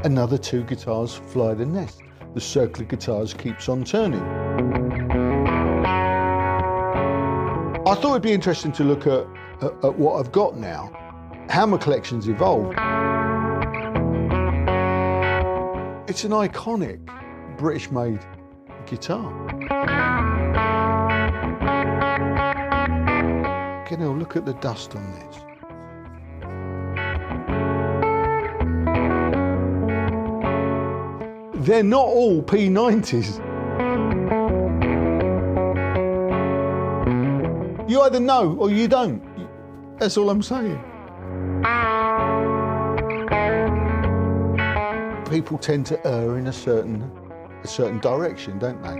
Another two guitars fly the nest. The circle of guitars keeps on turning. I thought it'd be interesting to look at what I've got now, how my collection's evolved. It's an iconic British-made guitar. You know, look at the dust on this. They're not all P90s. You either know or you don't. That's all I'm saying. People tend to err in a certain direction, don't they?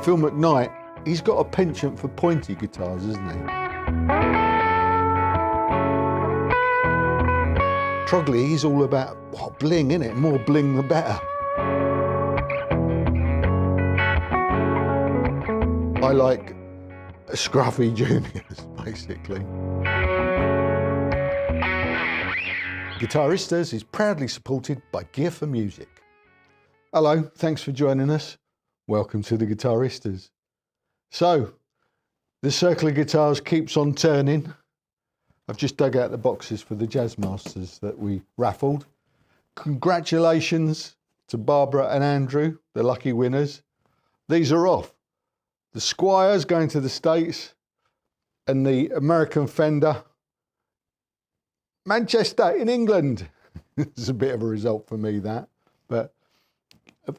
Phil McKnight, he's got a penchant for pointy guitars, isn't he? Trogley, he's all about bling, innit? More bling the better. I like scruffy juniors, basically. Guitaristas is proudly supported by Gear for Music. Hello, thanks for joining us. Welcome to the Guitaristas. So, the circle of guitars keeps on turning. I've just dug out the boxes for the Jazz Masters that we raffled. Congratulations to Barbara and Andrew, the lucky winners. These are off. The Squire's going to the States, and the American Fender, Manchester in England. It's a bit of a result for me, that. But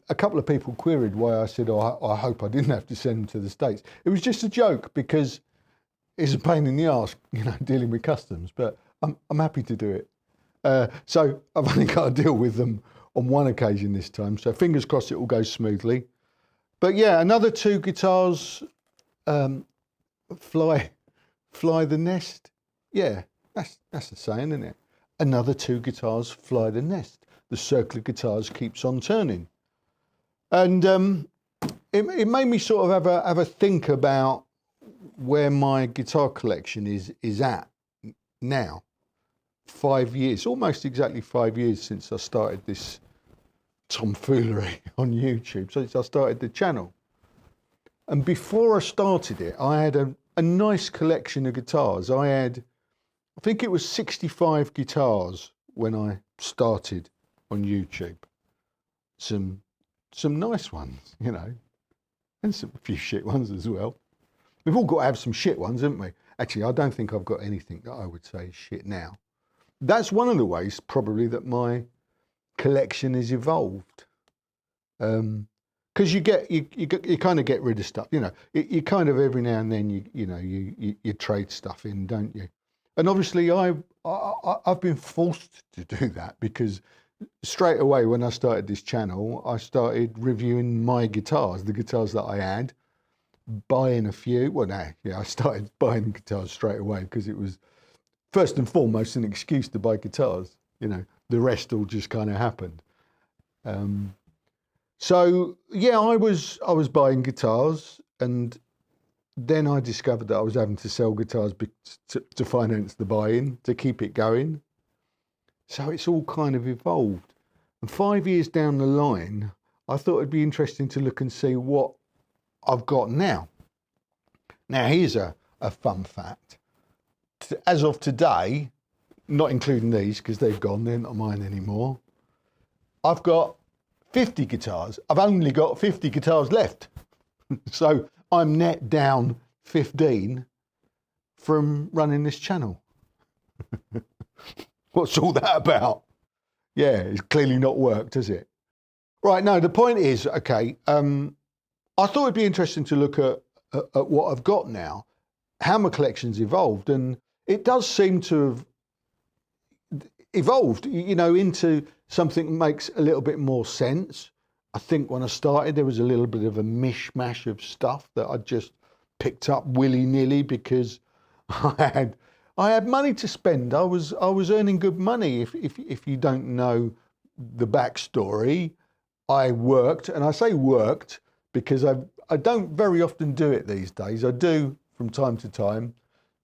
a couple of people queried why I said, oh, I hope I didn't have to send them to the States. It was just a joke because it's a pain in the arse, you know, dealing with customs, but I'm happy to do it. So I've only got to deal with them on one occasion this time. So fingers crossed it all goes smoothly. But yeah, another two guitars fly the nest. Yeah, that's the saying, isn't it? Another two guitars fly the nest. The circle of guitars keeps on turning. And it made me sort of have a think about where my guitar collection is at now. 5 years, almost exactly 5 years since I started this tomfoolery on YouTube, since I started the channel. And before I started it, I had a nice collection of guitars. I think it was 65 guitars when I started on YouTube. Some nice ones, you know, and a few shit ones as well. We've all got to have some shit ones, haven't we? Actually, I don't think I've got anything that I would say is shit now. That's one of the ways probably that my collection has evolved. Because you kind of get rid of stuff, you know. You kind of every now and then you trade stuff in, don't you? And obviously I've been forced to do that because straight away when I started this channel, I started reviewing my guitars, the guitars that I had, buying a few. Well, no, yeah, I started buying guitars straight away because it was first and foremost an excuse to buy guitars. You know, the rest all just kind of happened. So yeah, I was buying guitars, and then I discovered that I was having to sell guitars to finance the buy-in, to keep it going. So it's all kind of evolved. And 5 years down the line, I thought it'd be interesting to look and see what I've got now. Now, here's a fun fact. As of today, not including these because they've gone, they're not mine anymore, I've got 50 guitars. I've only got 50 guitars left. So I'm net down 15 from running this channel. What's all that about? Yeah, it's clearly not worked, has it? Right, no, the point is, okay, I thought it'd be interesting to look at what I've got now, how my collection's evolved, and it does seem to have evolved, you know, into something that makes a little bit more sense. I think when I started, there was a little bit of a mishmash of stuff that I just picked up willy-nilly because I had money to spend. I was earning good money. If you don't know the backstory, I worked, and I say worked because I don't very often do it these days. I do from time to time,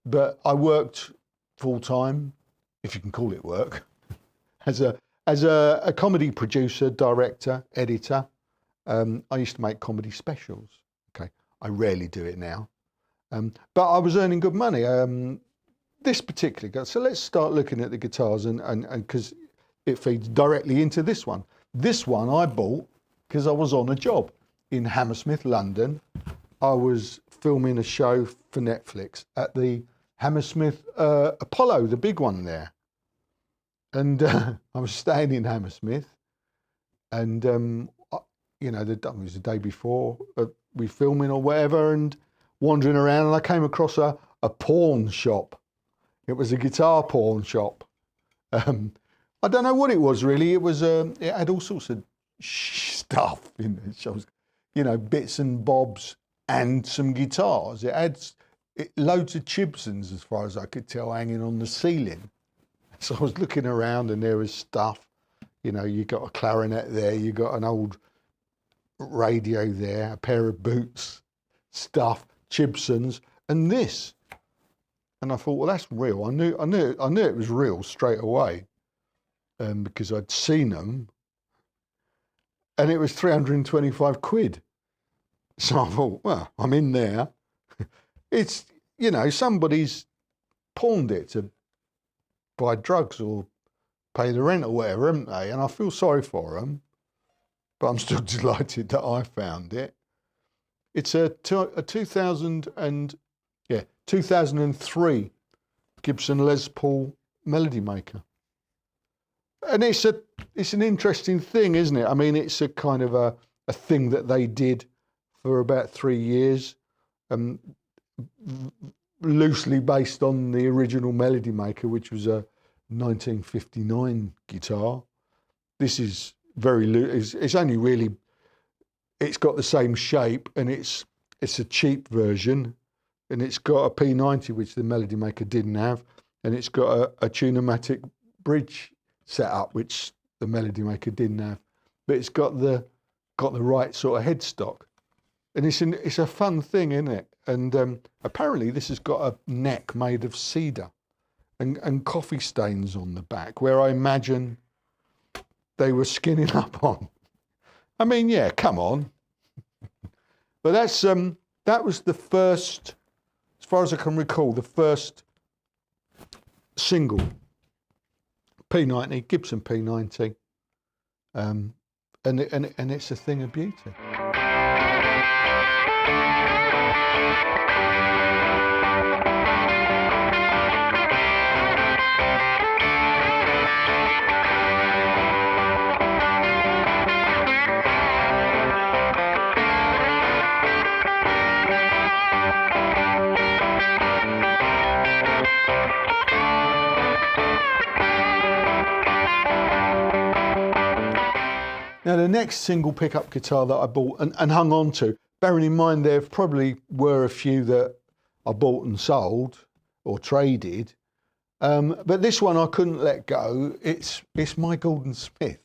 but I worked full time, if you can call it work, as a comedy producer, director, editor. I used to make comedy specials. Okay, I rarely do it now, but I was earning good money. This particular guitar. So let's start looking at the guitars, and because it feeds directly into this one. This one I bought because I was on a job in Hammersmith, London. I was filming a show for Netflix at the Hammersmith Apollo, the big one there. And I was staying in Hammersmith, and you know, it was the day before we filming or whatever, and wandering around, and I came across a pawn shop. It was a guitar pawn shop. I don't know what it was really. It was it had all sorts of stuff in it. So, you know, bits and bobs and some guitars. It had loads of Gibsons, as far as I could tell, hanging on the ceiling. So I was looking around, and there was stuff. You know, you got a clarinet there, you got an old radio there, a pair of boots, stuff, Gibsons, and this. And I thought, well, that's real. I knew it was real straight away, because I'd seen them, and it was 325 quid. So I thought, well, I'm in there. It's, you know, somebody's pawned it to buy drugs or pay the rent or whatever, haven't they? And I feel sorry for them, but I'm still delighted that I found it. It's a 2003 Gibson Les Paul Melody Maker. And it's an interesting thing, isn't it? I mean, it's a kind of a thing that they did for about 3 years, loosely based on the original Melody Maker, which was a 1959 guitar. This is very loose. It's only really, it's got the same shape, and it's a cheap version, and it's got a P90, which the Melody Maker didn't have, and it's got a Tune-o-matic bridge set up, which the Melody Maker didn't have, but it's got the right sort of headstock, and it's a fun thing, isn't it? And apparently this has got a neck made of cedar, and coffee stains on the back, where I imagine they were skinning up on. I mean, yeah, come on. But that was the first, as far as I can recall, the first single P90, Gibson P90, and it's a thing of beauty. Now, the next single pickup guitar that I bought and hung on to, bearing in mind there probably were a few that I bought and sold or traded, but this one I couldn't let go. It's my Gordon Smith,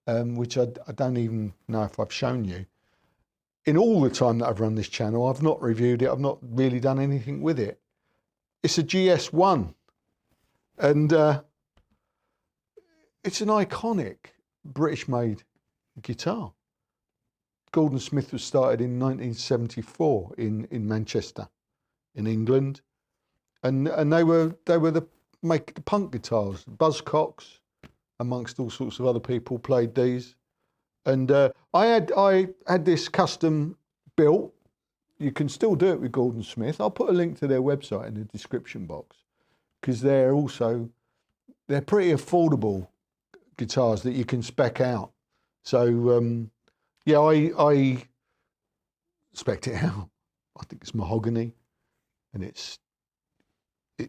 which I don't even know if I've shown you. In all the time that I've run this channel, I've not reviewed it. I've not really done anything with it. It's a GS1, and it's an iconic British-made guitar. Gordon Smith was started in 1974 in Manchester, in England, and they were the punk guitars. Buzzcocks, amongst all sorts of other people, played these, and I had this custom built. You can still do it with Gordon Smith. I'll put a link to their website in the description box, because they're pretty affordable guitars that you can spec out. So, yeah, I spec'd it out. I think it's mahogany, and it's I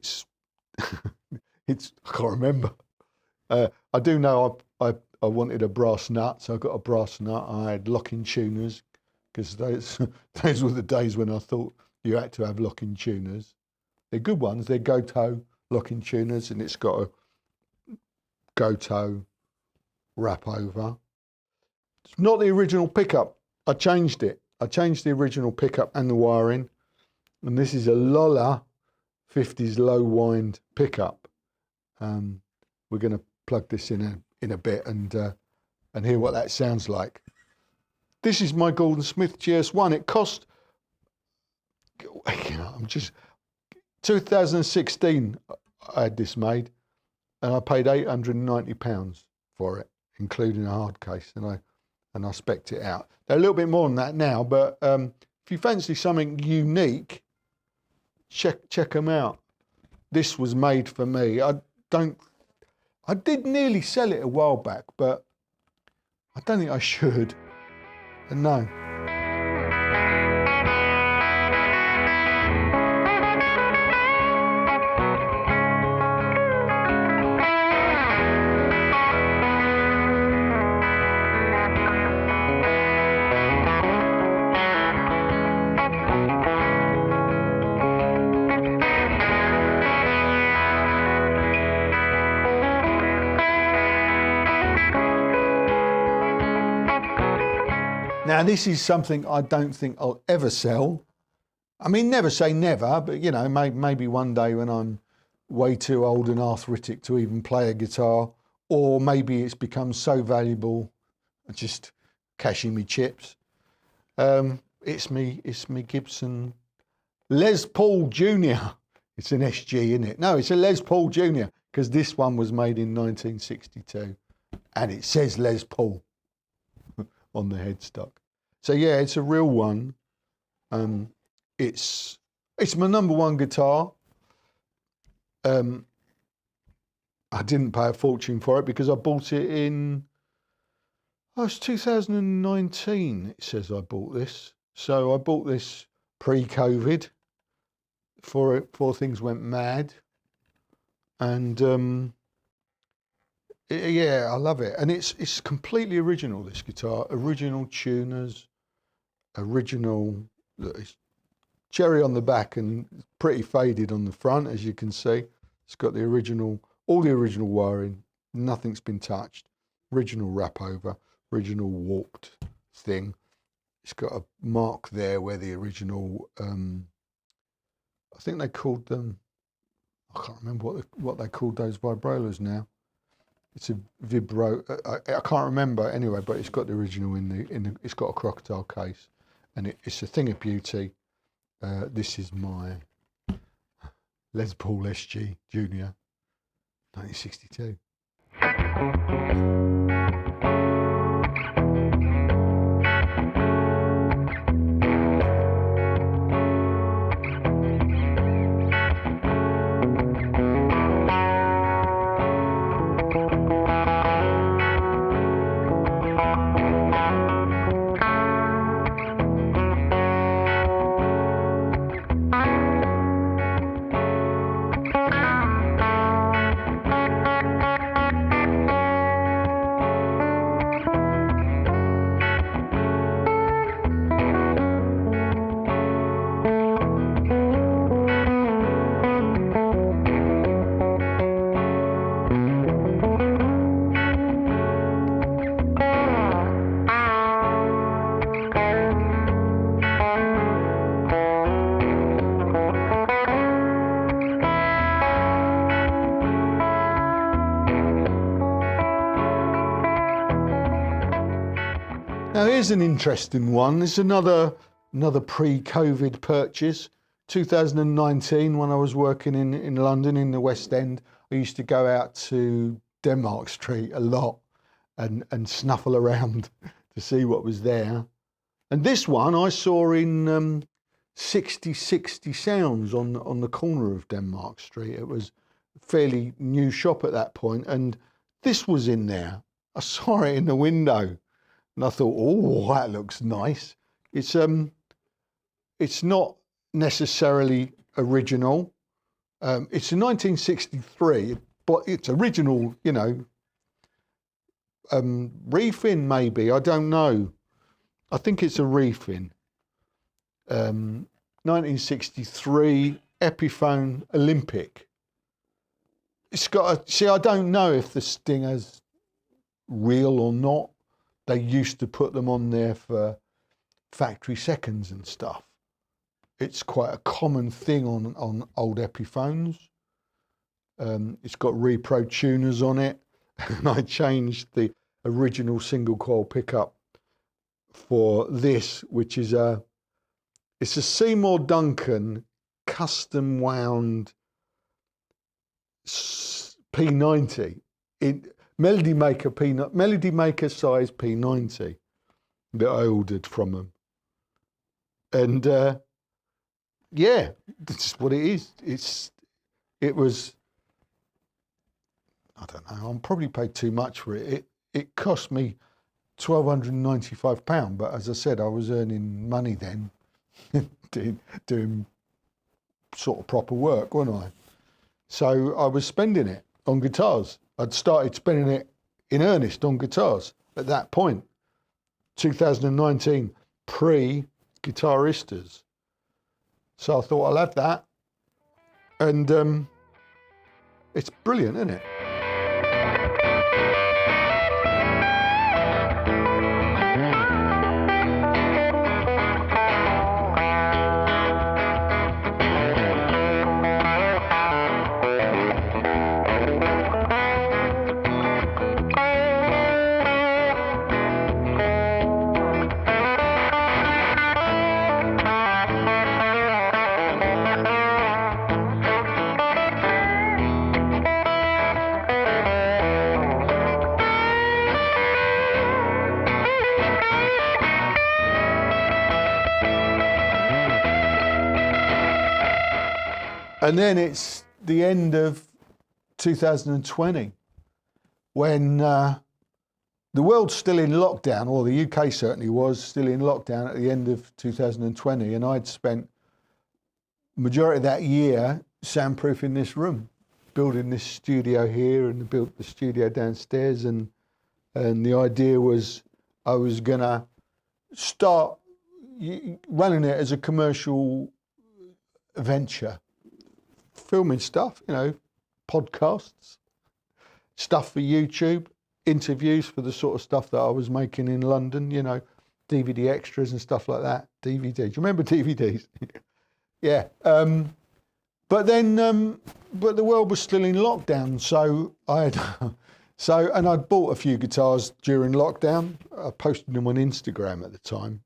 can't remember. I do know I wanted a brass nut, so I got a brass nut. I had locking tuners, because those were the days when I thought you had to have locking tuners. They're good ones. They're Goto locking tuners, and it's got a Goto wrap over. It's not the original pickup. I changed it. I changed the original pickup and the wiring. And this is a Lola 50s low wind pickup. We're going to plug this in a bit and hear what that sounds like. This is my Gordon Smith GS1. It cost, 2016 I had this made, and I paid £890 for it, including a hard case, and I spec'd it out. They're a little bit more than that now, but if you fancy something unique, check them out. This was made for me. I did nearly sell it a while back, but I don't think I should. No. Now, this is something I don't think I'll ever sell. I mean, never say never, but, you know, maybe one day when I'm way too old and arthritic to even play a guitar, or maybe it's become so valuable, just cashing me chips. It's me Gibson Les Paul Jr. It's an SG, isn't it? No, it's a Les Paul Jr. because this one was made in 1962, and it says Les Paul on the headstock. So yeah, it's a real one. It's my number one guitar. I didn't pay a fortune for it because I bought it in, it's 2019. It says I bought this. So I bought this pre-COVID before things went mad. And yeah, I love it. And it's completely original, this guitar. Original tuners, original, it's cherry on the back and pretty faded on the front, as you can see. It's got the original, all the original wiring, nothing's been touched. Original wrap over, original warped thing. It's got a mark there where the original, I think they called them, I can't remember what they called those vibrolas now. It's a vibro, I can't remember anyway, but it's got the original in the it's got a crocodile case, and it's a thing of beauty. This is my Les Paul SG Junior, 1962. Now here's an interesting one. It's another pre-COVID purchase. 2019, when I was working in London in the West End, I used to go out to Denmark Street a lot and snuffle around to see what was there. And this one I saw in 60 Sounds on the corner of Denmark Street. It was a fairly new shop at that point, and this was in there. I saw it in the window. And I thought, oh, that looks nice. It's not necessarily original. It's a 1963, but it's original, you know. Reef-in maybe, I don't know. I think it's a reef-in. 1963 Epiphone Olympic. It's got see, I don't know if the Stinger's real or not. They used to put them on there for factory seconds and stuff. It's quite a common thing on old Epiphones. It's got repro tuners on it, and I changed the original single coil pickup for this, which is it's a Seymour Duncan custom wound P90. Melody Maker size P90 that I ordered from them. And yeah, that's what it is. It was, I don't know, I probably paid too much for it. It cost me £1,295, but as I said, I was earning money then, doing sort of proper work, wasn't I? So I was spending it on guitars. I'd started spending it in earnest on guitars at that point, 2019, pre-guitaristas. So I thought I'll have that, and it's brilliant, isn't it? And then it's the end of 2020 when the world's still in lockdown, or the UK certainly was still in lockdown at the end of 2020. And I'd spent the majority of that year soundproofing this room, building this studio here, and built the studio downstairs. And the idea was I was going to start running it as a commercial venture. Filming stuff, podcasts, stuff for YouTube, interviews for the sort of stuff that I was making in London, DVD extras and stuff like that. DVDs. Do you remember DVDs? Yeah. But the world was still in lockdown, so and I'd bought a few guitars during lockdown. I posted them on Instagram at the time,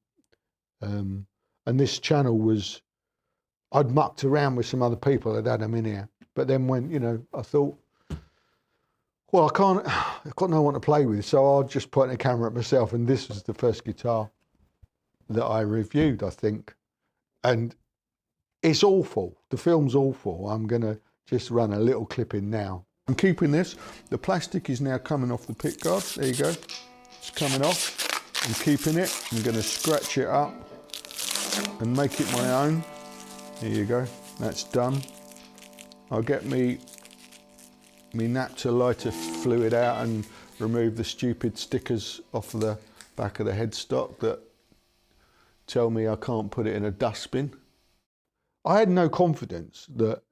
and this channel was. I'd mucked around with some other people that had them in here. But then when, I thought, well, I've got no one to play with, so I'll just point a camera at myself. And this was the first guitar that I reviewed, I think. And it's awful. The film's awful. I'm going to just run a little clip in now. I'm keeping this. The plastic is now coming off the pick guard. There you go. It's coming off. I'm keeping it. I'm going to scratch it up and make it my own. There you go, that's done. I'll get me naphtha lighter fluid out and remove the stupid stickers off the back of the headstock that tell me I can't put it in a dustbin. I had no confidence that,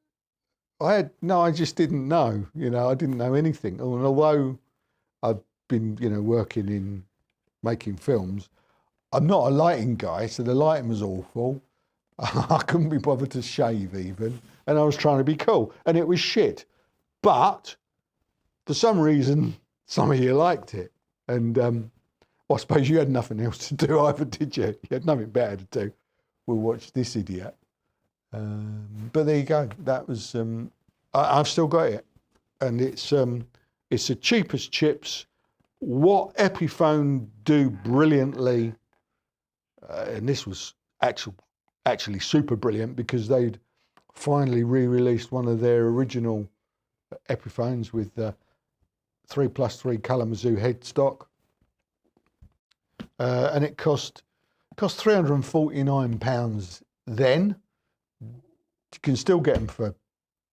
I just didn't know, I didn't know anything. And although I've been, working in making films, I'm not a lighting guy, so the lighting was awful. I couldn't be bothered to shave even, and I was trying to be cool, and it was shit. But for some reason, some of you liked it, and well, I suppose you had nothing else to do either, did you? You had nothing better to do. We'll watch this idiot. But there you go. That was. I've still got it, and it's the cheapest chips. What Epiphone do brilliantly, and this was actually super brilliant, because they'd finally re-released one of their original Epiphones with 3+3 Kalamazoo headstock, and it cost £349 then. You can still get them for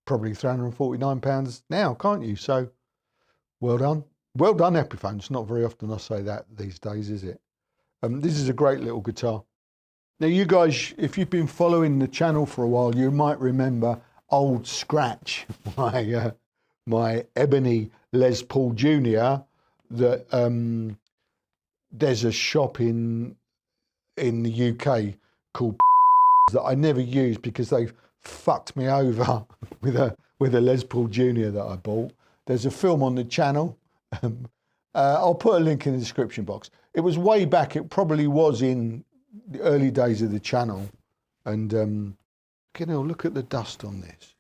probably £349 now, can't you? So well done Epiphone. It's not very often I say that these days, is it? This is a great little guitar. Now, you guys, if you've been following the channel for a while, you might remember Old Scratch, my ebony Les Paul Jr. That there's a shop in the UK called that I never used because they fucked me over with a Les Paul Junior that I bought. There's a film on the channel. I'll put a link in the description box. It was way back. It probably was in the early days of the channel. And look at the dust on this.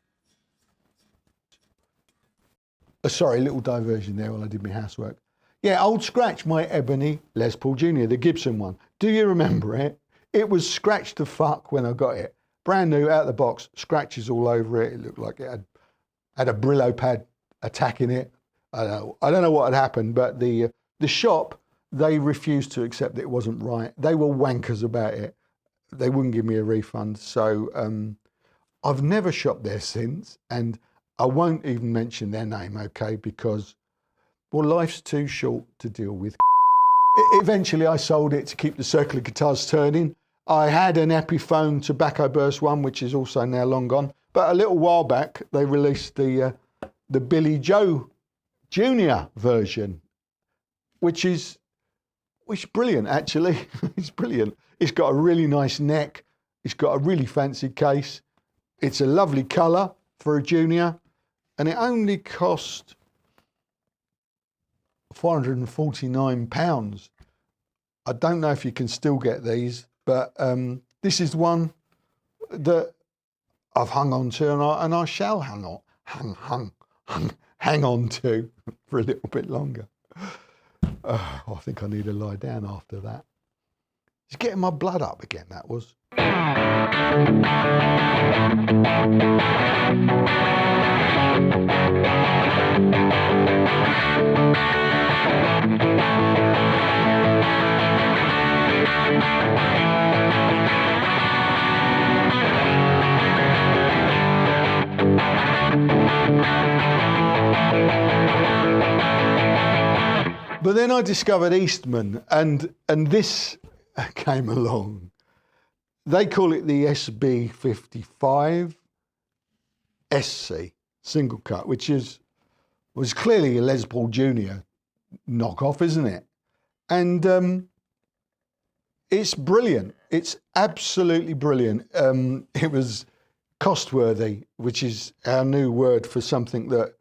Sorry, a little diversion there while I did my housework. Yeah, old Scratch, my ebony Les Paul Junior, the Gibson one. Do you remember it? It was scratched to fuck when I got it. Brand new, out of the box, scratches all over it. It looked like it had a Brillo pad attacking it. I don't know what had happened, but the shop, they refused to accept that it wasn't right. They were wankers about it. They wouldn't give me a refund. So I've never shopped there since, and I won't even mention their name, okay, because, well, life's too short to deal with. Eventually, I sold it to keep the circular guitars turning. I had an Epiphone tobacco burst one, which is also now long gone. But a little while back, they released the Billie Joe Junior version, which is brilliant, actually. It's brilliant. It's got a really nice neck. It's got a really fancy case. It's a lovely colour for a Junior. And it only cost £449. I don't know if you can still get these, but this is one that I've hung on to, and I shall hang on to for a little bit longer. I think I need to lie down after that. It's getting my blood up again, that was. But then I discovered Eastman, and this came along. They call it the SB55 SC single cut, which was clearly a Les Paul Junior knockoff, isn't it? And it's brilliant. It's absolutely brilliant. It was cost-worthy, which is our new word for something that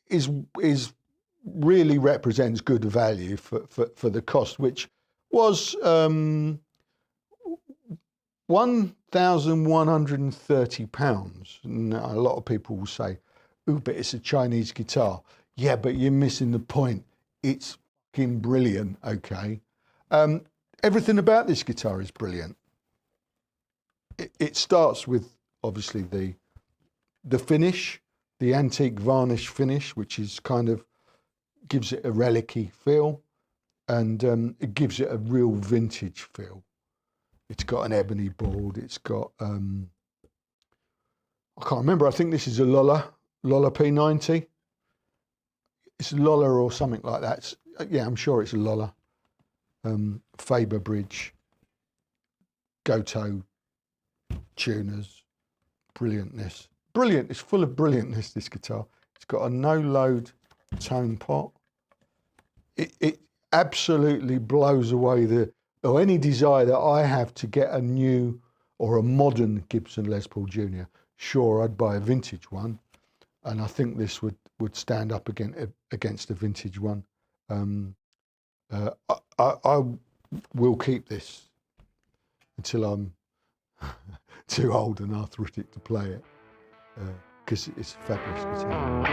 is really represents good value for the cost, which was £1,130. Now, a lot of people will say, "Ooh, but it's a Chinese guitar." Yeah, but you're missing the point. It's fucking brilliant, okay? Everything about this guitar is brilliant. It starts with, obviously, the finish, the antique varnish finish, which is kind of gives it a relic-y feel, and it gives it a real vintage feel. It's got an ebony board. It's got, I can't remember. I think this is a Lola P90. It's a Lola or something like that. Yeah, I'm sure it's a Lola. Faber Bridge, Goto tuners, brilliantness. Brilliant, it's full of brilliantness, this guitar. It's got a no-load tone pot. It absolutely blows away any desire that I have to get a new or a modern Gibson Les Paul Junior. Sure, I'd buy a vintage one, and I think this would stand up against a vintage one. I will keep this until I'm too old and arthritic to play it, because it's a fabulous guitar.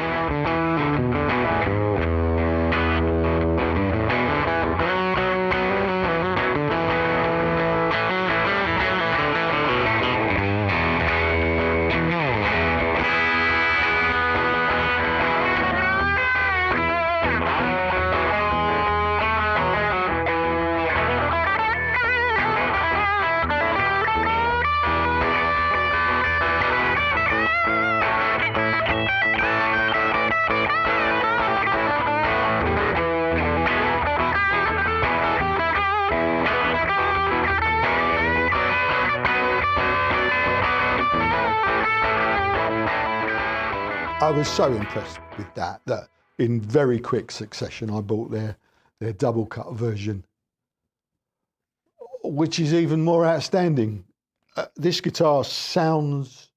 I was so impressed with that in very quick succession I bought their double cut version, which is even more outstanding. this guitar sounds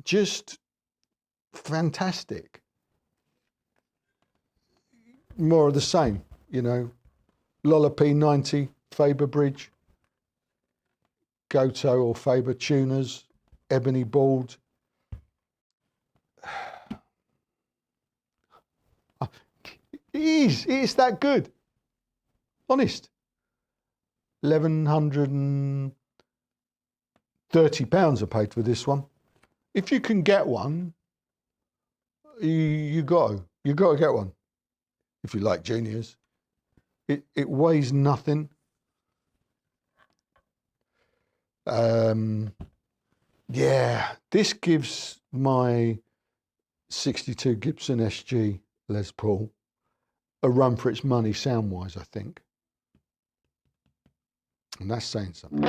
just fantastic. More of the same, you know. Lola P90, Faber bridge, Goto or Faber tuners, ebony board. It's that good. Honest. £1,130 I paid for this one. If you can get one, you got to get one. If you like juniors, it weighs nothing. Yeah, this gives my 62 Gibson SG Les Paul a run for its money sound-wise, I think. And that's saying something.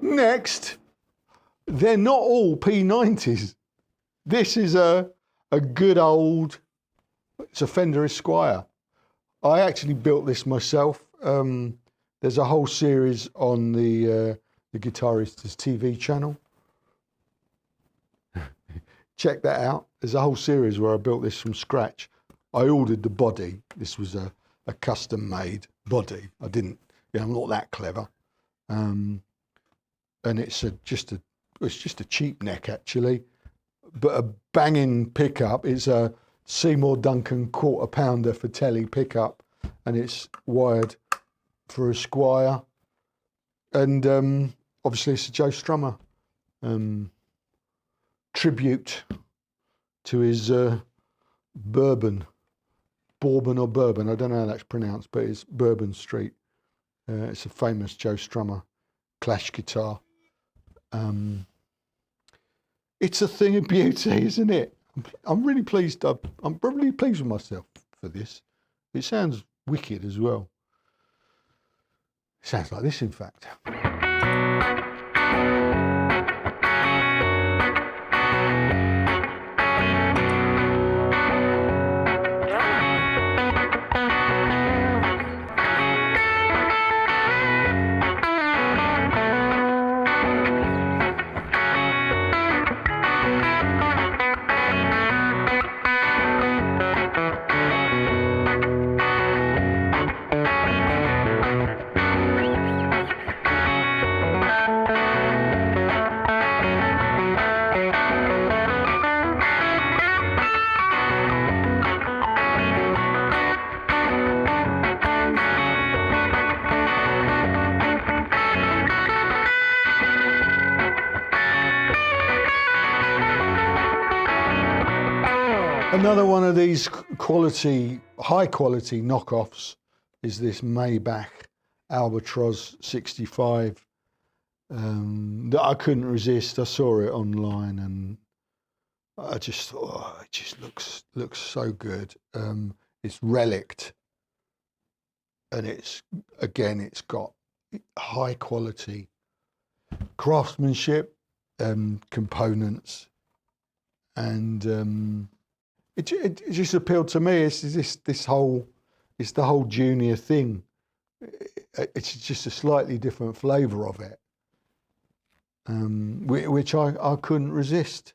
Next, they're not all P90s. This is a good old, it's a Fender Esquire. I actually built this myself. There's a whole series on the Guitaristas TV channel. Check that out. There's a whole series where I built this from scratch. I ordered the body. This was a custom made body. I didn't, you know, I'm not that clever. And it's just a cheap neck actually, but a banging pickup. It's a Seymour Duncan quarter pounder for telly pickup, and it's wired for a Esquire, and obviously it's a Joe Strummer tribute to his Bourbon, I don't know how that's pronounced, but it's Bourbon Street. It's a famous Joe Strummer Clash guitar. It's a thing of beauty, isn't it? I'm really pleased. I'm really pleased with myself for this. It sounds wicked as well. It sounds like this, in fact. Another one of these high quality knockoffs is this Maybach Albatroz 65 that I couldn't resist. I saw it online and I just thought, oh, it just looks so good. It's relict, and it's got high quality craftsmanship, components, and it just appealed to me. It's the whole junior thing. It's just a slightly different flavour of it, which I couldn't resist.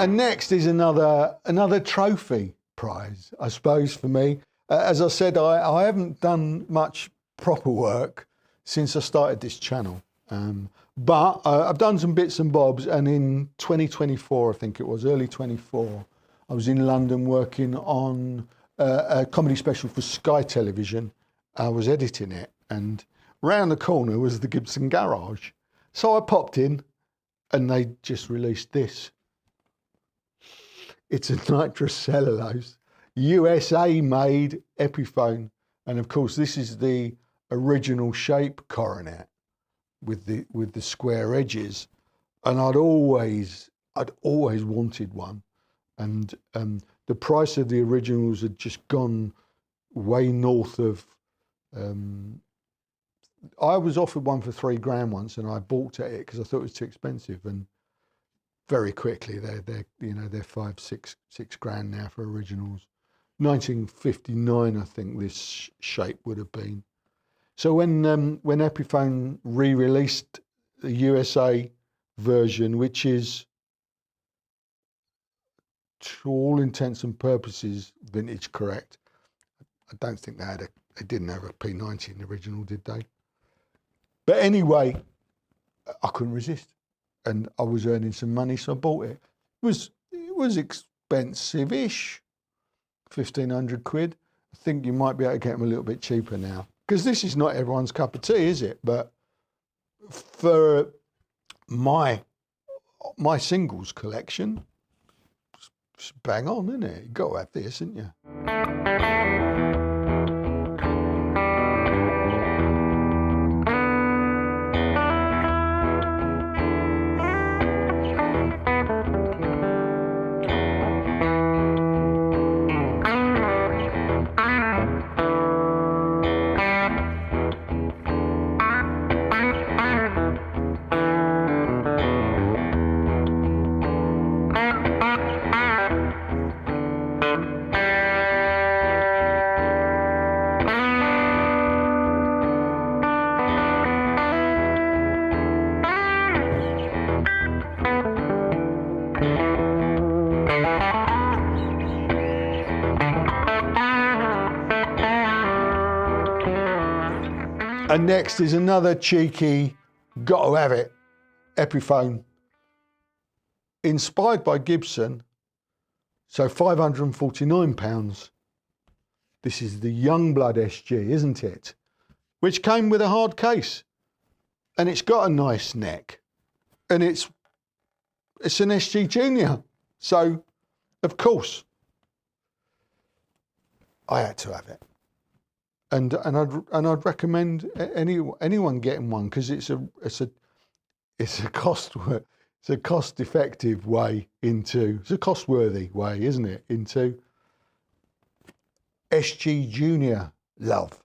And next is another trophy prize, I suppose, for me. As I said, I haven't done much proper work since I started this channel. But I've done some bits and bobs, and in 2024, I think it was, early 24, I was in London working on a comedy special for Sky Television. I was editing it, and round the corner was the Gibson garage. So I popped in, and they just released this. It's a nitrous cellulose, USA-made Epiphone. And of course, this is the original shape coronet with the square edges. And I'd always wanted one. And the price of the originals had just gone way north of, I was offered one for £3 once, and I balked at it because I thought it was too expensive. And very quickly, they're 5, 6 grand now for originals. 1959, I think this shape would have been. So when Epiphone re-released the USA version, which is to all intents and purposes vintage correct, I don't think they didn't have a P90 in the original, did they? But anyway, I couldn't resist. And I was earning some money, so I bought it. It was expensive-ish, 1,500 quid. I think you might be able to get them a little bit cheaper now, because this is not everyone's cup of tea, is it? But for my singles collection, it's bang on, isn't it? You've got to have this, haven't you? And next is another cheeky, gotta have it, Epiphone. Inspired by Gibson, so £549. This is the Youngblood SG, isn't it? Which came with a hard case. And it's got a nice neck. And it's an SG Junior. So, of course, I had to have it. And I'd recommend anyone getting one, because it's a cost-effective way into, it's a cost-worthy way, isn't it, into SG Junior love.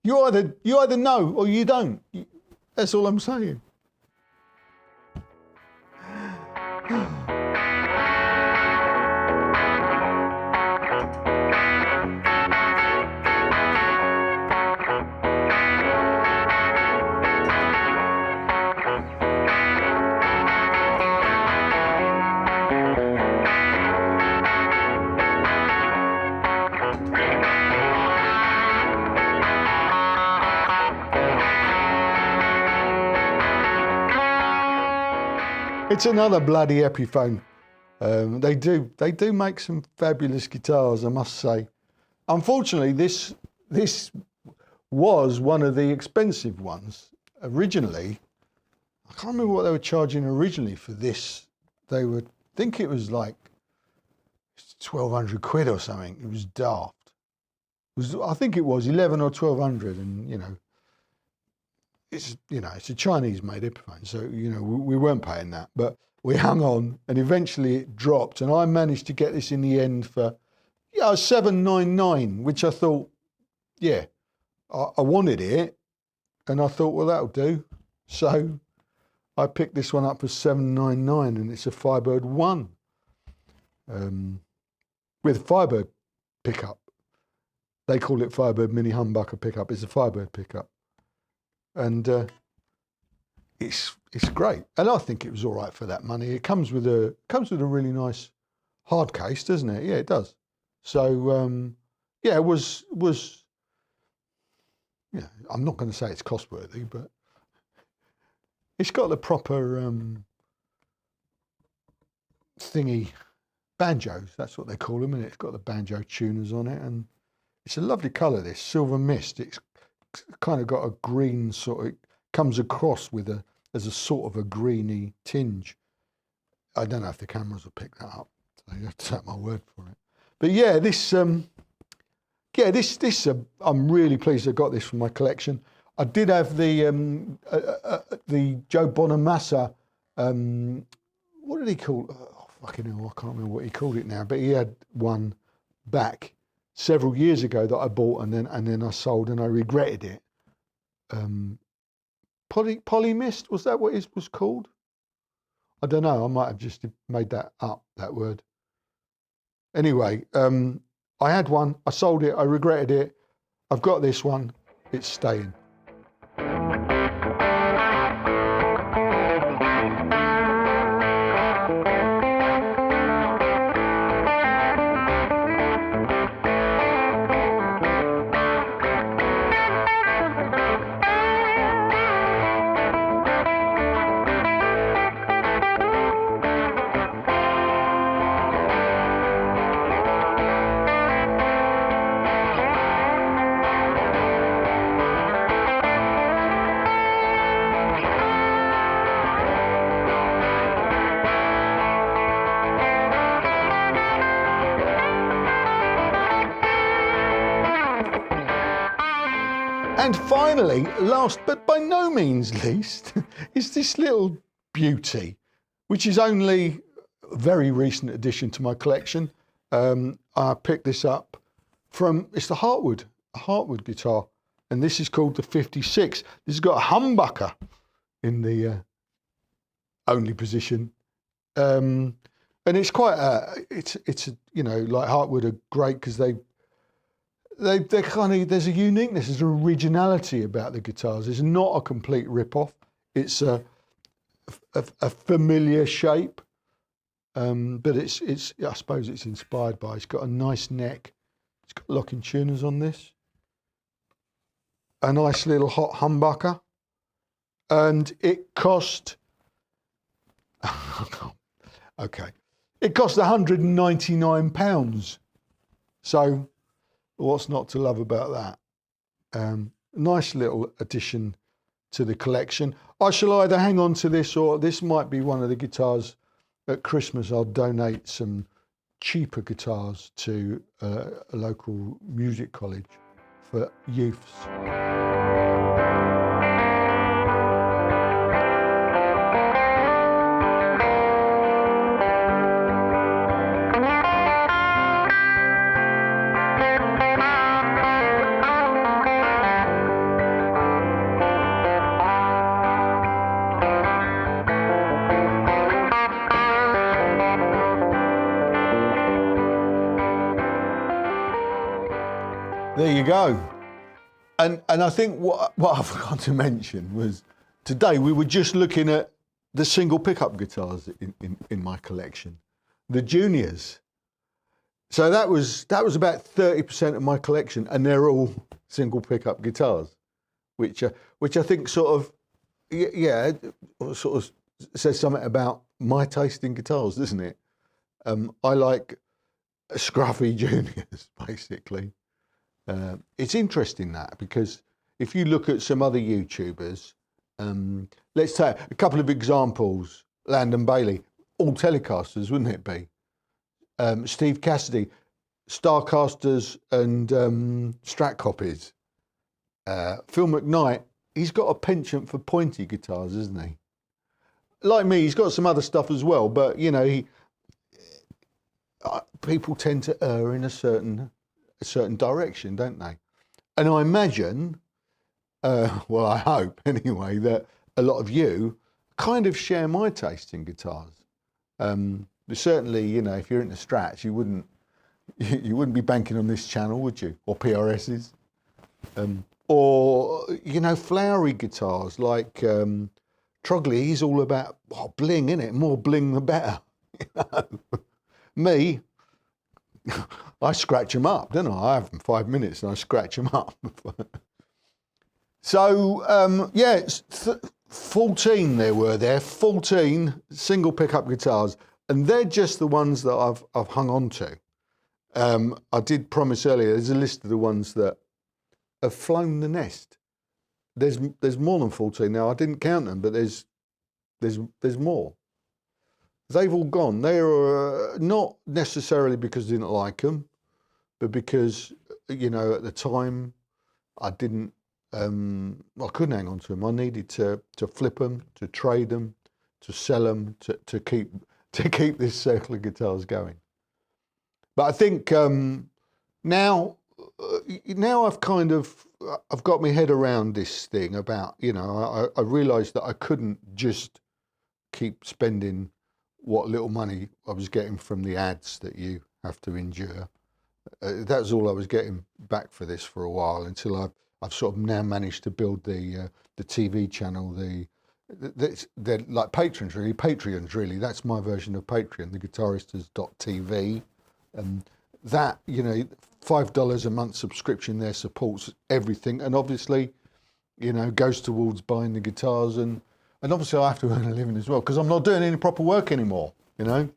You either know or you don't. That's all I'm saying. It's another bloody Epiphone. They do make some fabulous guitars, I must say. Unfortunately, this was one of the expensive ones originally. I can't remember what they were charging originally for this. They would think it was like 1,200 quid or something. It was daft. I think it was 11 or 1,200, and it's a Chinese-made Epiphone, so we weren't paying that, but we hung on, and eventually it dropped, and I managed to get this in the end for $799, which I thought, I wanted it, and I thought, well, that'll do. So I picked this one up for $799, and it's a Firebird 1 with Firebird pickup. They call it Firebird Mini Humbucker pickup. It's a Firebird pickup. And it's it's great, and I think it was all right for that money. It comes with a really nice hard case, doesn't it? Yeah, it does. So yeah, it was yeah. I'm not going to say it's cost worthy, but it's got the proper thingy banjos. That's what they call them, and it's got the banjo tuners on it, and it's a lovely colour. This silver mist. It's kind of got a green sort of, comes across with as a sort of a greeny tinge. I don't know if the cameras will pick that up, so you have to take my word for it. But yeah, this I'm really pleased I got this from my collection. I did have the Joe Bonamassa, what did he call? Oh, fucking hell, I can't remember what he called it now. But he had one back several years ago that I bought and then I sold, and I regretted it. Polymist, was that what it was called? I don't know. I might have just made that up, that word. Anyway, I had one. I sold it. I regretted it. I've got this one. It's staying. And finally, last but by no means least, is this little beauty, which is only a very recent addition to my collection. I picked this up from, it's a hartwood guitar, and this is called the 56. This has got a humbucker in the only position, and it's quite it's you know, like hartwood are great because they're kind of, there's a uniqueness, there's an originality about the guitars. It's not a complete rip-off. It's a familiar shape, but it's I suppose it's inspired by. It's got a nice neck. It's got locking tuners on this. A nice little hot humbucker, and it cost. Okay, it cost £199. So. What's not to love about that? Nice little addition to the collection. I shall either hang on to this, or this might be one of the guitars at Christmas. I'll donate some cheaper guitars to a local music college for youths. There you go. And I think what I forgot to mention was today we were just looking at the single pickup guitars in my collection, the juniors. So that was about 30% of my collection, and they're all single pickup guitars, which I think sort of sort of says something about my taste in guitars, doesn't it? I like scruffy juniors, basically. It's interesting that, because if you look at some other YouTubers, let's take a couple of examples. Landon Bailey, all Telecasters, wouldn't it be? Steve Cassidy, Starcasters and Strat copies. Phil McKnight, he's got a penchant for pointy guitars, isn't he? Like me, he's got some other stuff as well, but you know, people tend to err in a certain direction, don't they? And I imagine, well, I hope anyway, that a lot of you kind of share my taste in guitars. But certainly, you know, if you're into Strats, you wouldn't be banking on this channel, would you? Or PRSs, or you know, flowery guitars like Trogley, he's all about bling, innit? More bling the better. You know? Me, I scratch them up, don't I? I have them 5 minutes and I scratch them up. So, yeah, 14 there, 14 single pickup guitars, and they're just the ones that I've hung on to. I did promise earlier, there's a list of the ones that have flown the nest. There's more than 14 now. I didn't count them, but there's more. They've all gone. They are not necessarily because I didn't like them, but because, you know, at the time I couldn't hang on to them. I needed to flip them, to trade them, to sell them, to keep this circle of guitars going. But I think now I've got my head around this thing about, you know, I realised that I couldn't just keep spending what little money I was getting from the ads that you have to endure. That was all I was getting back for this for a while, until I've sort of now managed to build the TV channel, they're like Patreons really. That's my version of Patreon, theguitaristas.tv. That, you know, $5 a month subscription there supports everything, and obviously, you know, goes towards buying the guitars, and obviously I have to earn a living as well, because I'm not doing any proper work anymore. You know,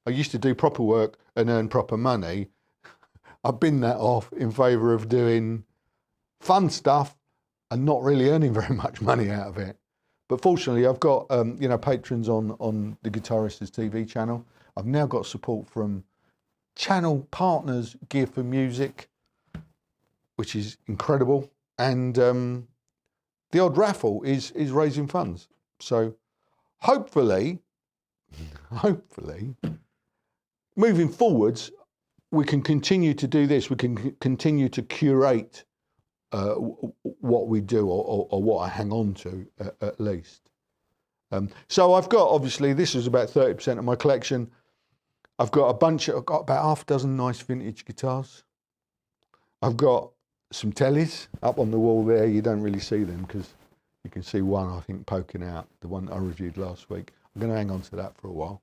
I used to do proper work and earn proper money. I've been that off in favour of doing fun stuff and not really earning very much money out of it. But fortunately, I've got you know, patrons on the Guitaristas TV channel. I've now got support from channel partners, Gear for Music, which is incredible, and the odd raffle is raising funds. So hopefully, moving forwards, we can continue to do this. We can continue to curate what we do, or what I hang on to at least. So I've got, obviously, this is about 30% of my collection. I've got about half a dozen nice vintage guitars. I've got some tellies up on the wall there. You don't really see them because you can see one, I think, poking out, the one I reviewed last week. I'm going to hang on to that for a while.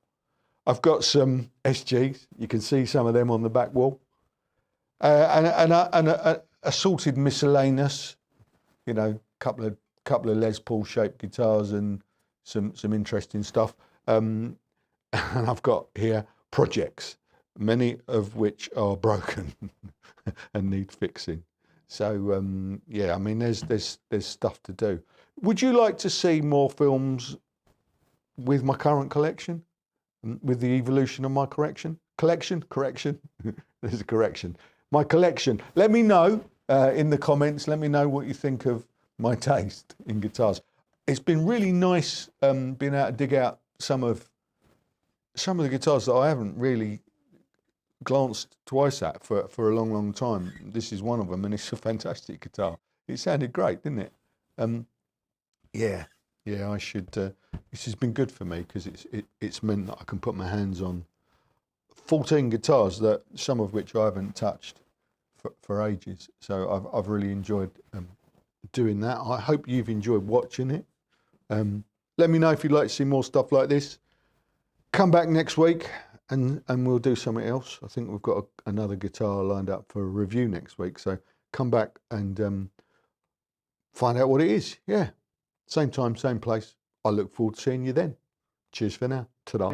I've got some SGs. You can see some of them on the back wall. And assorted miscellaneous, you know, couple of Les Paul shaped guitars and some interesting stuff. And I've got here projects, many of which are broken and need fixing. So yeah, I mean, there's stuff to do. Would you like to see more films with my current collection, with the evolution of my correction? There's a correction. My collection. Let me know in the comments. Let me know what you think of my taste in guitars. It's been really nice being able to dig out some of the guitars that I haven't really glanced twice at for a long time. This is one of them, and it's a fantastic guitar. It sounded great, didn't it? Yeah, I should. This has been good for me because it's meant that I can put my hands on 14 guitars, that some of which I haven't touched for ages. So I've really enjoyed doing that. I hope you've enjoyed watching it. Let me know if you'd like to see more stuff like this. Come back next week and we'll do something else. I think we've got another guitar lined up for a review next week. So come back and find out what it is. Yeah, same time, same place. I look forward to seeing you then. Cheers for now. Ta-da.